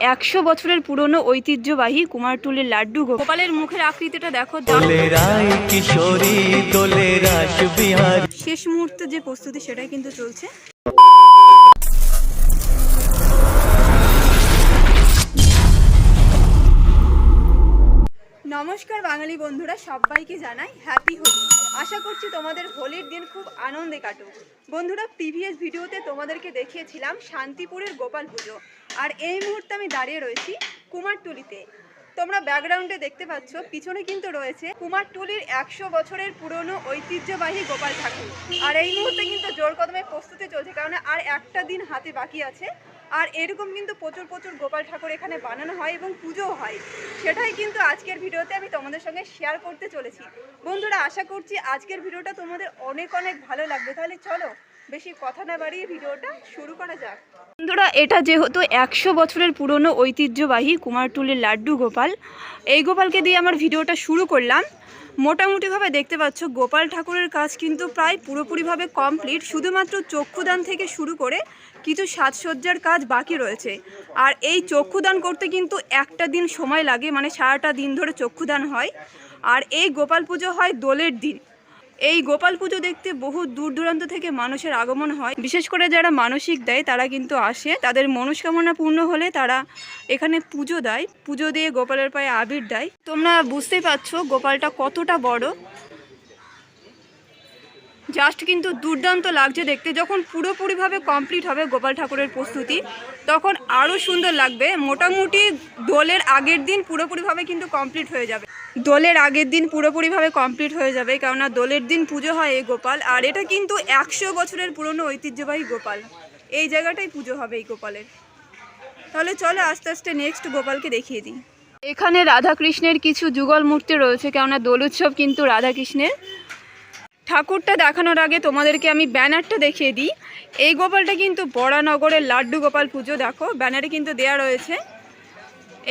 100 বছরের পুরনো ঐতিহ্যবাহী কুমারটুলির লাড্ডু গোপালের মুখের আকৃতিটা দেখো। শেষ মুহূর্তে যে প্রস্তুতি সেটাই কিন্তু চলছে। নমস্কার বাঙালি বন্ধুরা, সবাইকে জানাই হ্যাপি হোলি। আশা করছি তোমাদের হোলির দিন খুব আনন্দে কাটুক। বন্ধুরা, প্রিভিয়াস ভিডিওতে তোমাদেরকে দেখিয়েছিলাম শান্তিপুরের গোপাল পুজো, আর এই মুহূর্তে আমি দাঁড়িয়ে রয়েছি কুমারটুলিতে। তোমরা ব্যাকগ্রাউন্ডে দেখতে পাচ্ছ, পিছনে কিন্তু রয়েছে কুমারটুলির 100 বছরের পুরনো ঐতিহ্যবাহী গোপাল ঠাকুর। আর এই মুহূর্তে কিন্তু জোর কদমে প্রস্তুতি চলছে, কারণ আর একটা দিন হাতে বাকি আছে। আর এরকম কিন্তু প্রচুর গোপাল ঠাকুর এখানে বানানো হয় এবং পুজোও হয়। সেটাই কিন্তু আজকের ভিডিওতে আমি তোমাদের সঙ্গে শেয়ার করতে চলেছি। বন্ধুরা, আশা করছি আজকের ভিডিওটা তোমাদের অনেক ভালো লাগবে। তাহলে চলো বেশি কথা না বাড়িয়ে ভিডিওটা শুরু করা যাক। বন্ধুরা, এটা যেহেতু 100 বছরের পুরনো ঐতিহ্যবাহী কুমারটুলির লাড্ডু গোপাল, এই গোপালকে দিয়ে আমার ভিডিওটা শুরু করলাম। মোটামুটিভাবে দেখতে পাচ্ছ গোপাল ঠাকুরের কাজ কিন্তু প্রায় পুরোপুরিভাবে কমপ্লিট। শুধুমাত্র চক্ষুদান থেকে শুরু করে কিছু সাজসজ্জার কাজ বাকি রয়েছে। আর এই চক্ষুদান করতে কিন্তু একটা দিন সময় লাগে, মানে সারাটা দিন ধরে চক্ষুদান হয়। আর এই গোপাল পুজো হয় দোলের দিন। এই গোপাল পুজো দেখতে বহু দূর দূরান্ত থেকে মানুষের আগমন হয়। বিশেষ করে যারা মানসিক দেয় তারা কিন্তু আসে, তাদের মনস্কামনা পূর্ণ হলে তারা এখানে পুজো দেয়, পুজো দিয়ে গোপালের পায়ে আবির দেয়। তোমরা বুঝতেই পারছো গোপালটা কতটা বড়, জাস্ট কিন্তু দুর্দান্ত লাগছে দেখতে। যখন পুরোপুরিভাবে কমপ্লিট হবে গোপাল ঠাকুরের প্রস্তুতি, তখন আরও সুন্দর লাগবে। মোটামুটি দোলের আগের দিন পুরোপুরিভাবে কিন্তু কমপ্লিট হয়ে যাবে। দোলের আগের দিন পুরোপুরিভাবে কমপ্লিট হয়ে যাবে, কেননা দোলের দিন পুজো হয় এই গোপাল। আর এটা কিন্তু 100 বছরের পুরনো ঐতিহ্যবাহী গোপাল। এই জায়গাটাই পুজো হবে এই গোপালের। তাহলে চলো আস্তে আস্তে নেক্সট গোপালকে দেখিয়ে দিই। এখানে রাধাকৃষ্ণের কিছু যুগল মূর্তি রয়েছে, কেননা দোল উৎসব কিন্তু রাধাকৃষ্ণের। ঠাকুরটা দেখানোর আগে তোমাদেরকে আমি ব্যানারটা দেখিয়ে দিই। এই গোপালটা কিন্তু বরানগরের লাড্ডু গোপাল পুজো। দেখো ব্যানারে কিন্তু দেয়া রয়েছে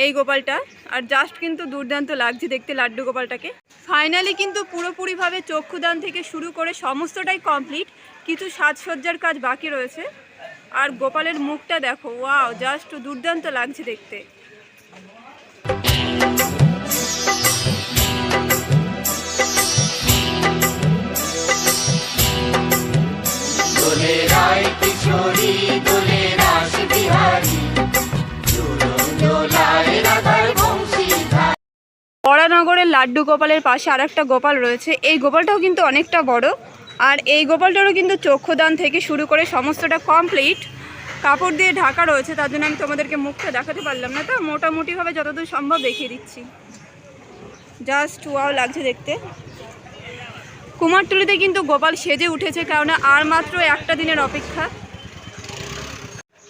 এই গোপালটা। আর জাস্ট কিন্তু দুর্দান্ত লাগছে দেখতে লাড্ডু গোপালটাকে। ফাইনালি কিন্তু পুরোপুরিভাবে চক্ষুদান থেকে শুরু করে সমস্তটাই কমপ্লিট, কিছু সাজসজ্জার কাজ বাকি রয়েছে। আর গোপালের মুখটা দেখো, ওয়াও, জাস্ট দুর্দান্ত লাগছে দেখতে। বরানগরের লাড্ডু গোপালের পাশে আরেকটা গোপাল রয়েছে। এই গোপালটাও কিন্তু অনেকটা বড়। আর এই গোপালটারও কিন্তু চক্ষুদান থেকে শুরু করে সমস্তটা কমপ্লিট, কাপড় দিয়ে ঢাকা রয়েছে। তার জন্য আমি তোমাদেরকে মুখটা দেখাতে পারলাম না, তো মোটামুটিভাবে যতদূর সম্ভব দেখিয়ে দিচ্ছি। জাস্ট ওয়াও লাগছে দেখতে। কুমারটুলিতে কিন্তু গোপাল সেজে উঠেছে, কারণ আর মাত্র একটা দিনের অপেক্ষা।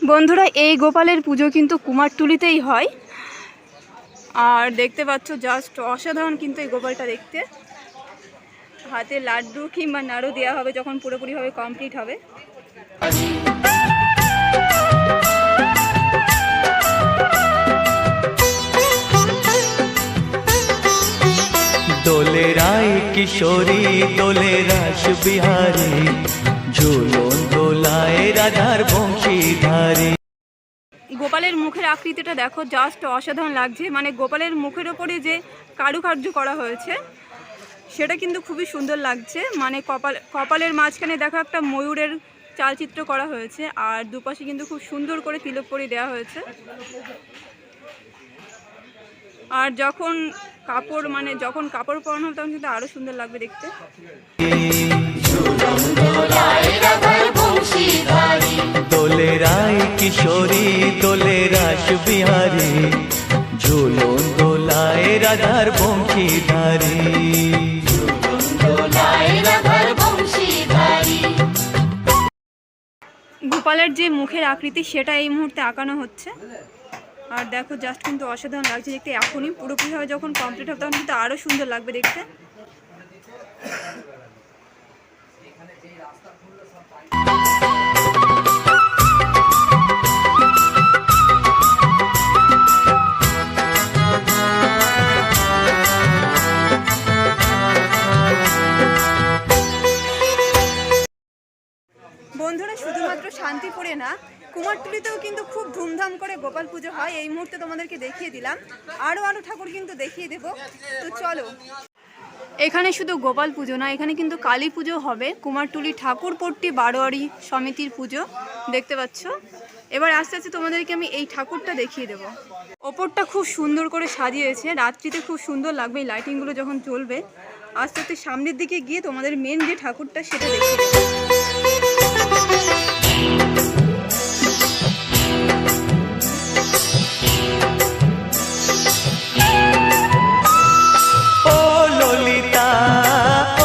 বন্ধুরা, এই গোপালের পুজো কিন্তু কুমারটুলিতেই হয়। আর দেখতে পাচ্ছ জাস্ট অসাধারণ কিন্তু এই গোপালটা দেখতে। হাতে লাড্ডু কিংবা নাড়ু দেওয়া হবে যখন পুরোপুরিভাবে কমপ্লিট হবে। দোলে রায় কিশোরী দোলে রাস বিহারী, ঝুলন দোলায় রাধার বংশীধারী। গোপালের মুখের আকৃতিটা দেখো, জাস্ট অসাধারণ লাগছে। মানে গোপালের মুখের ওপরে যে কারুকার্য করা হয়েছে সেটা কিন্তু খুবই সুন্দর লাগছে। মানে কপালের মাঝখানে দেখো একটা ময়ূরের চালচিত্র করা হয়েছে। আর দুপাশে কিন্তু খুব সুন্দর করে তিলক পরি দেওয়া হয়েছে। আর যখন কাপড় পরানো হবে তখন কিন্তু আরো সুন্দর লাগবে দেখতে। দোলে রায় কিশোরী দোলে রাস বিহারী, ঝুলন দোলায় রাধার বংশীধারী। গোপালের যে মুখের আকৃতি সেটা এই মুহূর্তে আঁকানো হচ্ছে। আর দেখো জাস্ট কিন্তু অসাধারণ লাগছে দেখতে। এখনই পুরোপুরিভাবে যখন কমপ্লিট হবে তখন কিন্তু আরও সুন্দর লাগবে দেখতে। বন্ধুরা, শুধুমাত্র শান্তিপুরে না, কুমারটুলিতেও কিন্তু খুব ধুমধাম করে গোপাল পুজো হয় এই মুহূর্তে তোমাদেরকে দেখিয়ে দিলাম। আরও ঠাকুর কিন্তু দেখিয়ে দেবো, তো চলো। এখানে শুধু গোপাল পুজো না, এখানে কিন্তু কালী পুজো হবে। কুমারটুলি ঠাকুরপট্টি বারোয়ারি সমিতির পুজো দেখতে পাচ্ছ। এবার আস্তে আস্তে তোমাদেরকে আমি এই ঠাকুরটা দেখিয়ে দেবো। ওপরটা খুব সুন্দর করে সাজিয়েছে, রাত্রিতে খুব সুন্দর লাগবে এই লাইটিংগুলো যখন জ্বলবে। আস্তে আস্তে সামনের দিকে গিয়ে তোমাদের মেন যে ঠাকুরটা সেটা দেখিয়ে দেবো। ও ললিতা,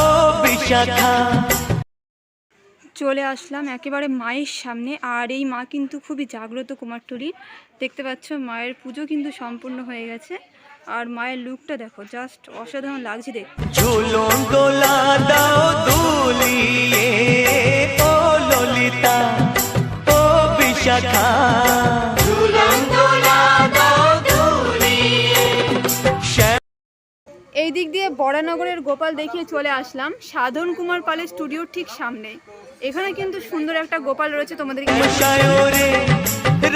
ও বিশাখা। চলে আসলাম একেবারে মায়ের সামনে, আর এই মা কিন্তু খুবই জাগ্রত কুমারটুলির। দেখতে পাচ্ছ মায়ের পুজো কিন্তু সম্পূর্ণ হয়ে গেছে, আর মায়ের লুকটা দেখো, জাস্ট অসাধারণ লাগছে দেখতে। ঝুলন দোলা দাও দুলিয়ে, ও ললিতা, ও বিশাখা। ঝুলন দোলা দাও দুলিয়ে। এই দিক দিয়ে বরানগরের গোপাল দেখিয়ে চলে আসলাম সাধন কুমার পালের স্টুডিওর ঠিক সামনে। এখানে কিন্তু সুন্দর একটা গোপাল রয়েছে তোমাদেরকে।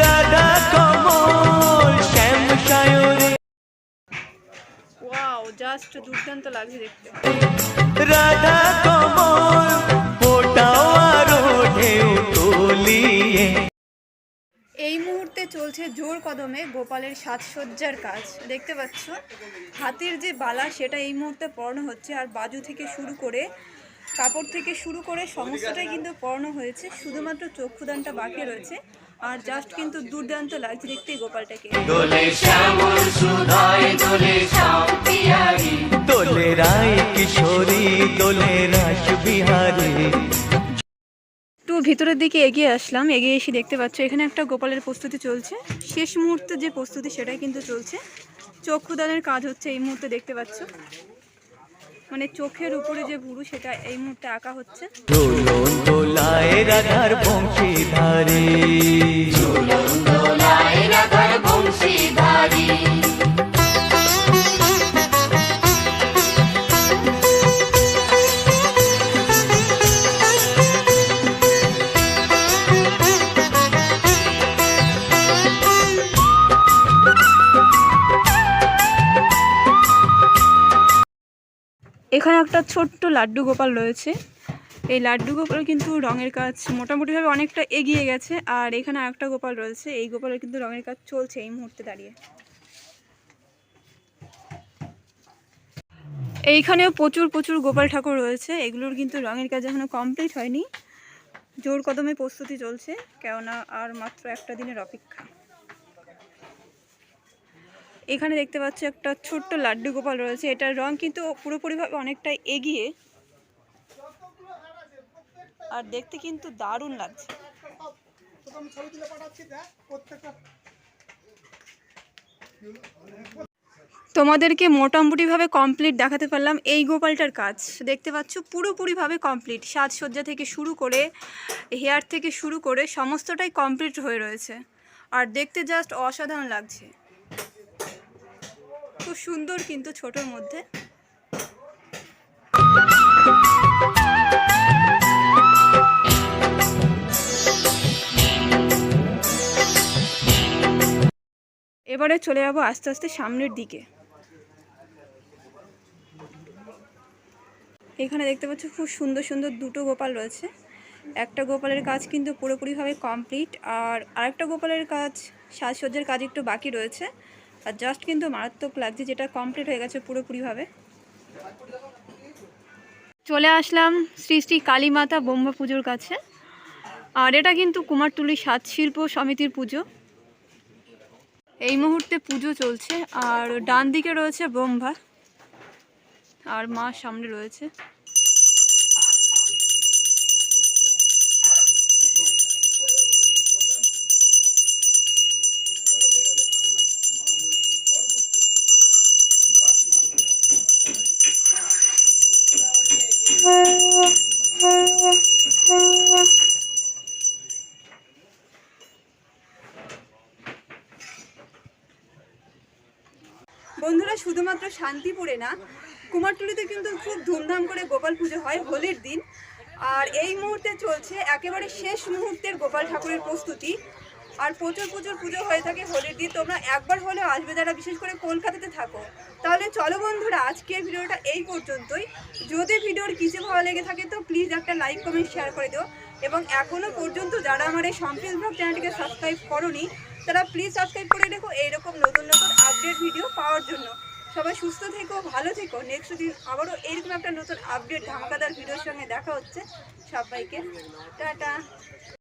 রাধা কমল শ্যাম সায়রে। ওয়াও, জাস্ট দুর্দান্ত লাগছে দেখতে। রাধা কমল ফোটাও আরো ঢেউ তুলিয়ে। এই মুহূর্তে চলছে জোর কদমে গোপালের সাজসজ্জার কাজ। দেখতে পাচ্ছ হাতির যে বালা সেটা এই মুহূর্তে পরানো হচ্ছে, আর বাজু থেকে শুরু করে কাপড় থেকে শুরু করে সমস্তটাই কিন্তু পরানো হয়েছে, শুধুমাত্র চক্ষুদানটা বাকি রয়েছে। আর জাস্ট কিন্তু দুর্দান্ত লাগছে দেখতে এই গোপালটাকে। দোলে রায় কিশোরী, দোলে রাস বিহারী। একটু ভিতরের দিকে এগিয়ে আসলাম, এগিয়ে এসে দেখতে পাচ্ছ এখানে একটা গোপালের প্রস্তুতি চলছে। শেষ মুহূর্তে যে প্রস্তুতি সেটাই কিন্তু চলছে, চক্ষুদানের কাজ হচ্ছে এই মুহূর্তে। দেখতে পাচ্ছ মানে চোখের উপরে যে ভুরু সেটা এই মুহূর্তে আঁকা হচ্ছে। ঝুলন দোলায় রাধার বংশীধারী, ঝুলন দোলায় রাধার বংশীধারী। এখানে একটা ছোট্ট লাড্ডু গোপাল রয়েছে। এই লাড্ডু গোপাল কিন্তু রঙের কাজ মোটামুটিভাবে অনেকটা এগিয়ে গেছে, আর এখানে একটা গোপাল রয়েছে, এই গোপালের কিন্তু রঙের কাজ চলছে এই মুহূর্তে দাঁড়িয়ে। এইখানেও প্রচুর প্রচুর গোপাল ঠাকুর রয়েছে, এগুলোর কিন্তু রঙের কাজ এখনো কমপ্লিট হয়নি, জোর কদমে প্রস্তুতি চলছে, কেননা আর মাত্র একটা দিনের অপেক্ষা। এখানে দেখতে পাচ্ছি একটা ছোট্ট লাড্ডু গোপাল রয়েছে, এটার রং কিন্তু পুরোপুরিভাবে অনেকটা এগিয়ে, আর দেখতে কিন্তু দারুণ লাগছে। তোমাদেরকে মোটামুটিভাবে কমপ্লিট দেখাতে পারলাম এই গোপালটার কাজ। দেখতে পাচ্ছ পুরোপুরিভাবে কমপ্লিট, সাজসজ্জা থেকে শুরু করে হেয়ার থেকে শুরু করে সমস্তটাই কমপ্লিট হয়ে রয়েছে, আর দেখতে জাস্ট অসাধারণ লাগছে, খুব সুন্দর কিন্তু ছোটোর মধ্যে। এবারে চলে যাবো আস্তে আস্তে সামনের দিকে। এখানে দেখতে পাচ্ছ খুব সুন্দর সুন্দর দুটো গোপাল রয়েছে। একটা গোপালের কাজ কিন্তু পুরোপুরিভাবে কমপ্লিট, আর আরেকটা গোপালের কাজ সাজসজ্জার কাজ একটু বাকি রয়েছে, আর জাস্ট কিন্তু মারাত্মক লাগছে, যেটা কমপ্লিট হয়ে গেছে পুরোপুরিভাবে। চলে আসলাম শ্রী শ্রী কালী মাতা ব্রহ্মা পুজোর কাছে, আর এটা কিন্তু কুমারটুলি সাজশিল্প সমিতির পুজো। এই মুহূর্তে পুজো চলছে, আর ডান দিকে রয়েছে ব্রহ্মা, আর মা সামনে রয়েছে। বন্ধুরা, শুধুমাত্র শান্তিপুরে না, কুমারটুলিতে কিন্তু খুব ধুমধাম করে গোপাল পুজো হয় হোলির দিন। আর এই মুহূর্তে চলছে একেবারে শেষ মুহূর্তের গোপাল ঠাকুরের প্রস্তুতি। আর প্রচুর প্রচুর পুজো হয়ে থাকে হোলির দিন। তোমরা একবার হলেও আসবে যারা বিশেষ করে কলকাতাতে থাকো। তাহলে চলো বন্ধুরা, আজকের ভিডিওটা এই পর্যন্তই। যদি ভিডিওর কিছু ভালো লেগে থাকে তো প্লিজ একটা লাইক কমেন্ট শেয়ার করে দিও, এবং এখনও পর্যন্ত যারা আমার এই সম্প্রীত ব্লগ চ্যানেলটিকে সাবস্ক্রাইব করোনি তারা প্লিজ সাবস্ক্রাইব করে রেখো এইরকম নতুন নতুন আপডেট ভিডিও পাওয়ার জন্য। সবাই সুস্থ থেকো, ভালো থেকো। নেক্সট দিন আবারও এইরকম একটা নতুন আপডেট ধামাকাদার ভিডিওর সঙ্গে দেখা হচ্ছে। সবাইকে টাটা।